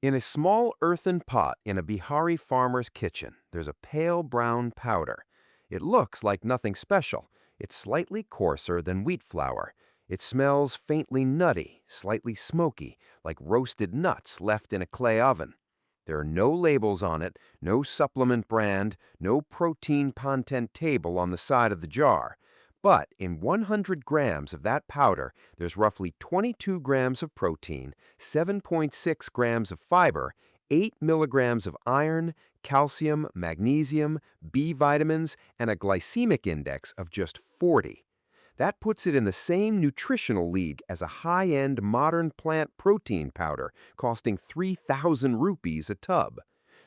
In a small earthen pot in a Bihari farmer's kitchen, there's a pale brown powder. It looks like nothing special. It's slightly coarser than wheat flour. It smells faintly nutty, slightly smoky, like roasted nuts left in a clay oven. There are no labels on it, no supplement brand, no protein content table on the side of the jar. But in 100 grams of that powder, there's roughly 22 grams of protein, 7.6 grams of fiber, 8 milligrams of iron, calcium, magnesium, B vitamins, and a glycemic index of just 40. That puts it in the same nutritional league as a high-end modern plant protein powder costing 3,000 rupees a tub.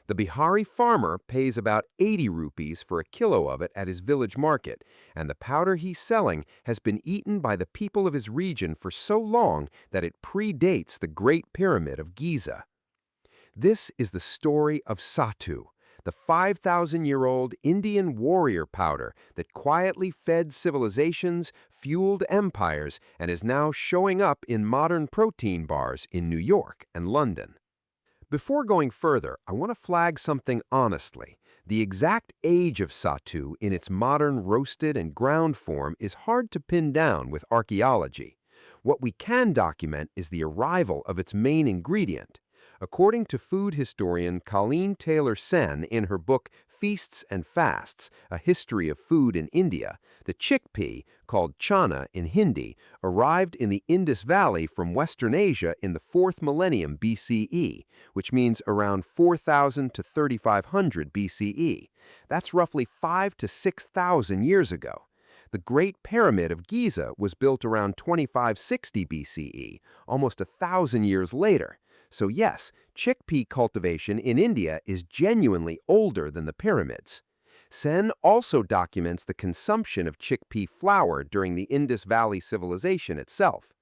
The Bihari farmer pays about 80 rupees for a kilo of it at his village market, and the powder he's selling has been eaten by the people of his region for so long that it predates the Great Pyramid of Giza. This is the story of Sattu, the 5,000-year-old Indian warrior powder that quietly fed civilizations, fueled empires, and is now showing up in modern protein bars in New York and London. Before going further, I want to flag something honestly. The exact age of Sattu in its modern roasted and ground form is hard to pin down with archaeology. What we can document is the arrival of its main ingredient. According to food historian Colleen Taylor Sen in her book Feasts and Fasts, A History of Food in India, the chickpea, called chana in Hindi, arrived in the Indus Valley from Western Asia in the 4th millennium BCE, which means around 4,000 to 3,500 BCE. That's roughly 5,000 to 6,000 years ago. The Great Pyramid of Giza was built around 2560 BCE, almost 1,000 years later. So yes, chickpea cultivation in India is genuinely older than the pyramids. Sen also documents the consumption of chickpea flour during the Indus Valley civilization itself.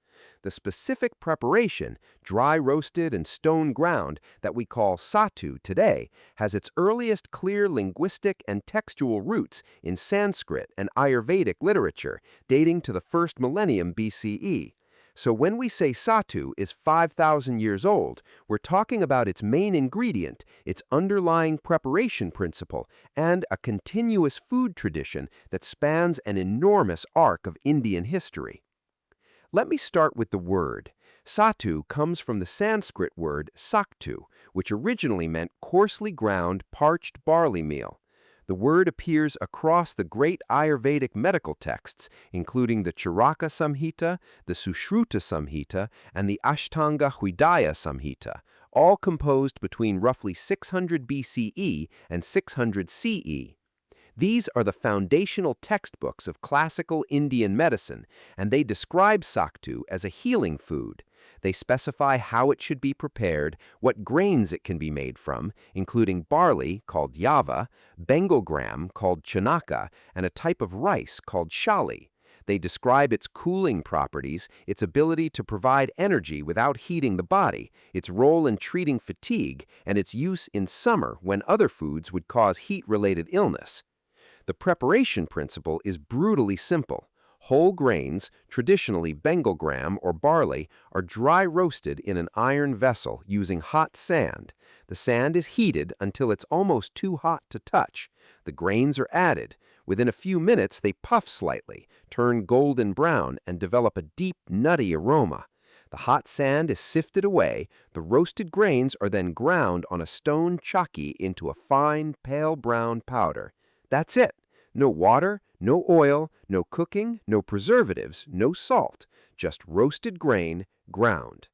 The specific preparation, dry roasted and stone ground, that we call sattu today, has its earliest clear linguistic and textual roots in Sanskrit and Ayurvedic literature, dating to the 1st millennium BCE. So when we say sattu is 5,000 years old, we're talking about its main ingredient, its underlying preparation principle, and a continuous food tradition that spans an enormous arc of Indian history. Let me start with the word. Sattu comes from the Sanskrit word saktu, which originally meant coarsely ground, parched barley meal. The word appears across the great Ayurvedic medical texts, including the Charaka Samhita, the Sushruta Samhita, and the Ashtanga Hridaya Samhita, all composed between roughly 600 BCE and 600 CE. These are the foundational textbooks of classical Indian medicine, and they describe saktu as a healing food. They specify how it should be prepared, what grains it can be made from, including barley, called yava, Bengal gram, called chanaka, and a type of rice called shali. They describe its cooling properties, its ability to provide energy without heating the body, its role in treating fatigue, and its use in summer when other foods would cause heat-related illness. The preparation principle is brutally simple. Whole grains, traditionally Bengal gram or barley, are dry roasted in an iron vessel using hot sand. The sand is heated until it's almost too hot to touch. The grains are added. Within a few minutes, they puff slightly, turn golden brown, and develop a deep, nutty aroma. The hot sand is sifted away. The roasted grains are then ground on a stone chakki into a fine, pale brown powder. That's it. No water, no oil, no cooking, no preservatives, no salt, just roasted grain, ground.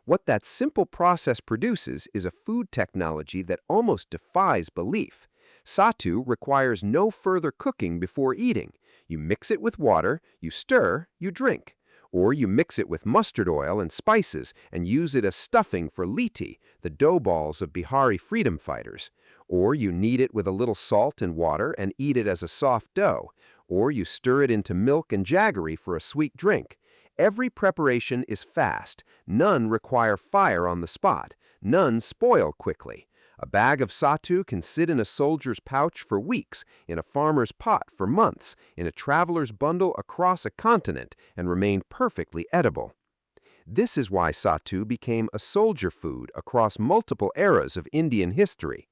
What that simple process produces is a food technology that almost defies belief. Sattu requires no further cooking before eating. You mix it with water, you stir, you drink. Or you mix it with mustard oil and spices and use it as stuffing for litti, the dough balls of Bihari freedom fighters. Or you knead it with a little salt and water and eat it as a soft dough. Or you stir it into milk and jaggery for a sweet drink. Every preparation is fast. None require fire on the spot. None spoil quickly. A bag of sattu can sit in a soldier's pouch for weeks, in a farmer's pot for months, in a traveler's bundle across a continent, and remain perfectly edible. This is why sattu became a soldier food across multiple eras of Indian history.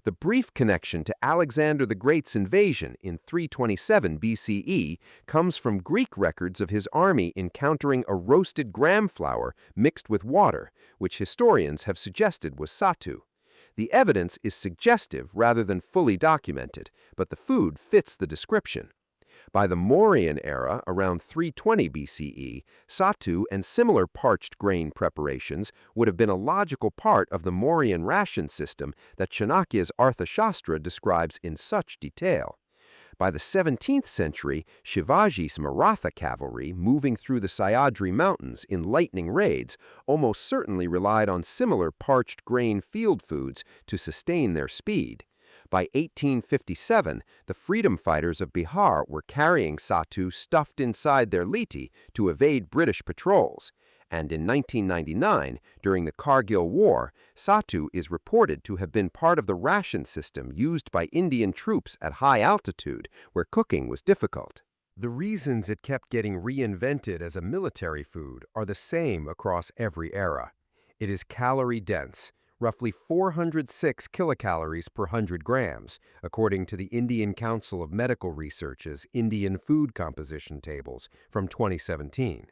The brief connection to Alexander the Great's invasion in 327 BCE comes from Greek records of his army encountering a roasted gram flour mixed with water, which historians have suggested was sattu. The evidence is suggestive rather than fully documented, but the food fits the description. By the Mauryan era, around 320 BCE, sattu and similar parched grain preparations would have been a logical part of the Mauryan ration system that Chanakya's Arthashastra describes in such detail. By the 17th century, Shivaji's Maratha cavalry, moving through the Sahyadri Mountains in lightning raids, almost certainly relied on similar parched grain field foods to sustain their speed. By 1857, the freedom fighters of Bihar were carrying sattu stuffed inside their litti to evade British patrols. And in 1999, during the Kargil War, sattu is reported to have been part of the ration system used by Indian troops at high altitude, where cooking was difficult. The reasons it kept getting reinvented as a military food are the same across every era. It is calorie-dense, roughly 406 kilocalories per 100 grams, according to the Indian Council of Medical Research's Indian Food Composition Tables from 2017.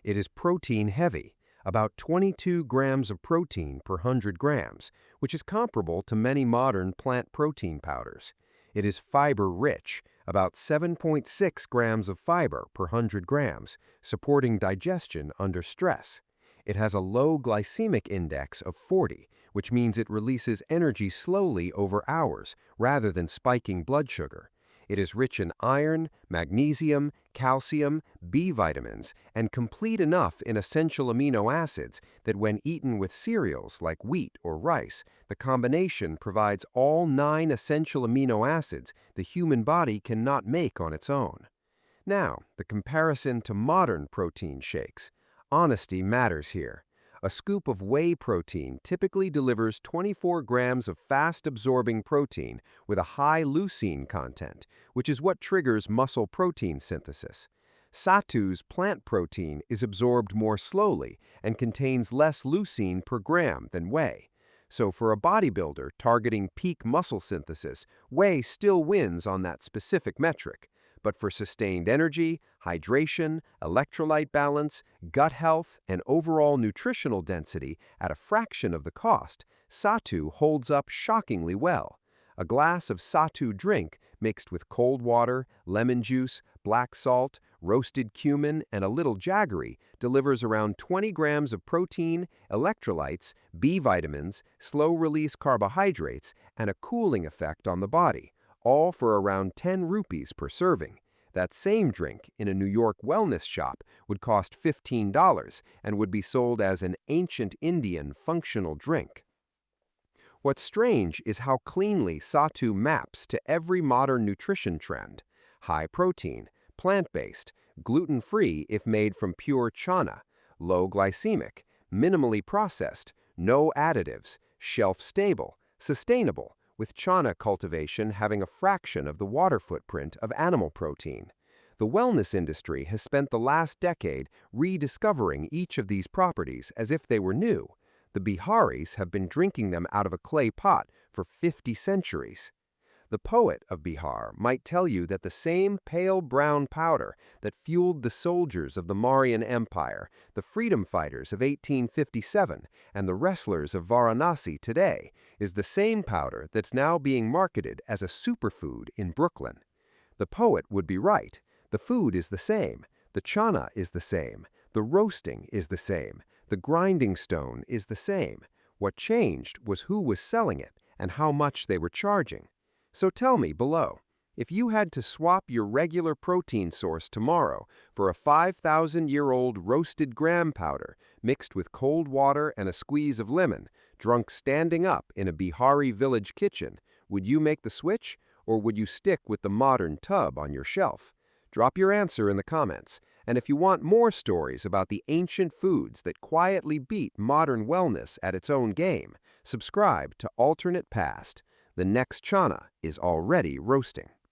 It is protein-heavy, about 22 grams of protein per 100 grams, which is comparable to many modern plant protein powders. It is fiber-rich, about 7.6 grams of fiber per 100 grams, supporting digestion under stress. It has a low glycemic index of 40, which means it releases energy slowly over hours rather than spiking blood sugar. It is rich in iron, magnesium, calcium, B vitamins, and complete enough in essential amino acids that when eaten with cereals like wheat or rice, the combination provides all 9 essential amino acids the human body cannot make on its own. Now, the comparison to modern protein shakes. Honesty matters here. A scoop of whey protein typically delivers 24 grams of fast-absorbing protein with a high leucine content, which is what triggers muscle protein synthesis. Sattu's plant protein is absorbed more slowly and contains less leucine per gram than whey. So for a bodybuilder targeting peak muscle synthesis, whey still wins on that specific metric. But for sustained energy, hydration, electrolyte balance, gut health, and overall nutritional density at a fraction of the cost, sattu holds up shockingly well. A glass of sattu drink mixed with cold water, lemon juice, black salt, roasted cumin, and a little jaggery delivers around 20 grams of protein, electrolytes, B vitamins, slow-release carbohydrates, and a cooling effect on the body, all for around 10 rupees per serving. That same drink in a New York wellness shop would cost $15 and would be sold as an ancient Indian functional drink. What's strange is how cleanly sattu maps to every modern nutrition trend: high protein, plant-based, gluten-free if made from pure chana, low glycemic, minimally processed, no additives, shelf-stable, sustainable, with chana cultivation having a fraction of the water footprint of animal protein. The wellness industry has spent the last decade rediscovering each of these properties as if they were new. The Biharis have been drinking them out of a clay pot for 50 centuries. The poet of Bihar might tell you that the same pale brown powder that fueled the soldiers of the Mauryan Empire, the freedom fighters of 1857, and the wrestlers of Varanasi today is the same powder that's now being marketed as a superfood in Brooklyn. The poet would be right. The food is the same. The chana is the same. The roasting is the same. The grinding stone is the same. What changed was who was selling it and how much they were charging. So tell me below, if you had to swap your regular protein source tomorrow for a 5,000-year-old roasted gram powder mixed with cold water and a squeeze of lemon, drunk standing up in a Bihari village kitchen, would you make the switch, or would you stick with the modern tub on your shelf? Drop your answer in the comments. And if you want more stories about the ancient foods that quietly beat modern wellness at its own game, subscribe to Alternate Past. The next chana is already roasting.